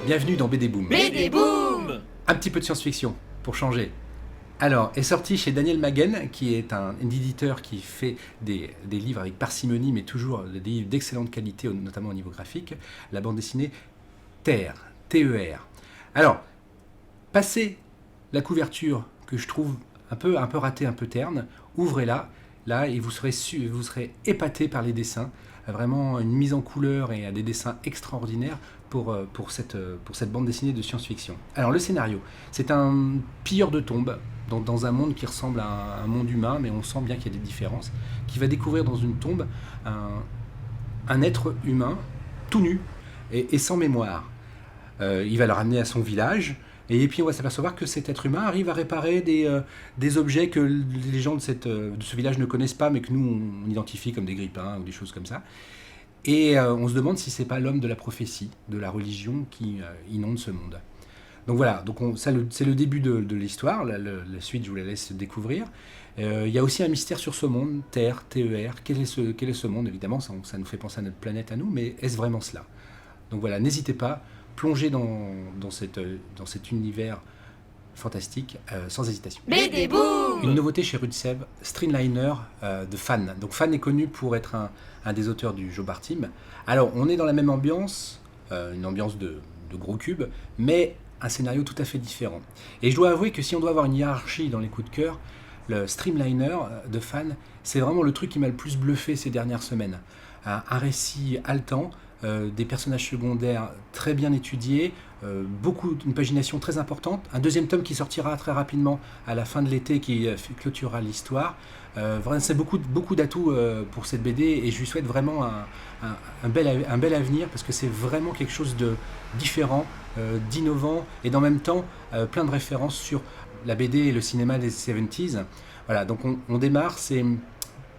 Bienvenue dans BD Boom. BD Boom. Un petit peu de science-fiction, pour changer. Alors, est sorti chez Daniel Maguen, qui est un éditeur qui fait des livres avec parcimonie, mais toujours des livres d'excellente qualité, notamment au niveau graphique, la bande dessinée Terre, T-E-R. Alors, passez la couverture que je trouve un peu ratée, un peu terne, ouvrez-la, là, et vous serez épaté par les dessins. Vraiment une mise en couleur et des dessins extraordinaires pour cette bande dessinée de science-fiction. Alors le scénario, c'est un pilleur de tombes dans un monde qui ressemble à un monde humain, mais on sent bien qu'il y a des différences, qui va découvrir dans une tombe un être humain tout nu et sans mémoire. Il va le ramener à son village, et puis on va s'apercevoir que cet être humain arrive à réparer des objets que les gens de ce village ne connaissent pas, mais que nous on identifie comme des grippins ou des choses comme ça. Et on se demande si c'est pas l'homme de la prophétie, de la religion qui inonde ce monde. Donc voilà, c'est le début de l'histoire. La suite, je vous la laisse découvrir. Il y a aussi un mystère sur ce monde, Terre, T-E-R. Quel est ce monde? Évidemment, ça nous fait penser à notre planète à nous, mais est-ce vraiment cela? Donc voilà, n'hésitez pas, plongez dans cet univers fantastique sans hésitation. BD Boom. Une nouveauté chez Rudsev, Streamliner de Fan. Donc Fan est connu pour être un des auteurs du Jobar Team. Alors on est dans la même ambiance, une ambiance de gros cubes, mais un scénario tout à fait différent. Et je dois avouer que si on doit avoir une hiérarchie dans les coups de cœur, le Streamliner de Fan, c'est vraiment le truc qui m'a le plus bluffé ces dernières semaines. Un récit haletant, des personnages secondaires très bien étudiés, une pagination très importante, un deuxième tome qui sortira très rapidement à la fin de l'été qui clôturera l'histoire. Vraiment, c'est beaucoup d'atouts pour cette BD et je lui souhaite vraiment un bel avenir parce que c'est vraiment quelque chose de différent, d'innovant et en même temps plein de références sur la BD et le cinéma des 70s. Voilà, donc on démarre, c'est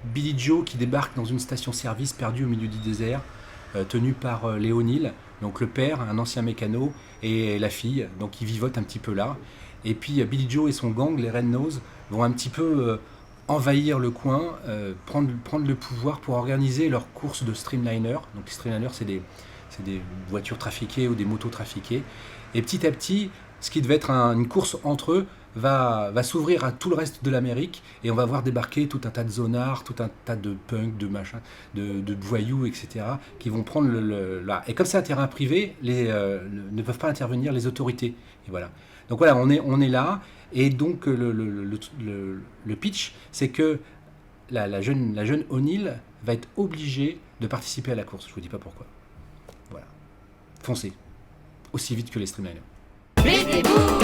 Billy Joe qui débarque dans une station-service perdue au milieu du désert, tenu par Léo Neal, donc le père, un ancien mécano, et la fille, donc ils vivotent un petit peu là. Et puis Billy Joe et son gang, les Red Nose, vont un petit peu envahir le coin, prendre le pouvoir pour organiser leur course de Streamliner. Donc les Streamliners, c'est des voitures trafiquées ou des motos trafiquées. Et petit à petit, ce qui devait être une course entre eux, va s'ouvrir à tout le reste de l'Amérique et on va voir débarquer tout un tas de zonards, tout un tas de punks, de machins, de voyous, etc. qui vont prendre là. Et comme c'est un terrain privé, ne peuvent pas intervenir les autorités. Et voilà. Donc voilà, on est là. Et donc le pitch, c'est que la jeune O'Neill va être obligée de participer à la course. Je vous dis pas pourquoi. Voilà. Foncez. Aussi vite que les Streamliners. BD Boom.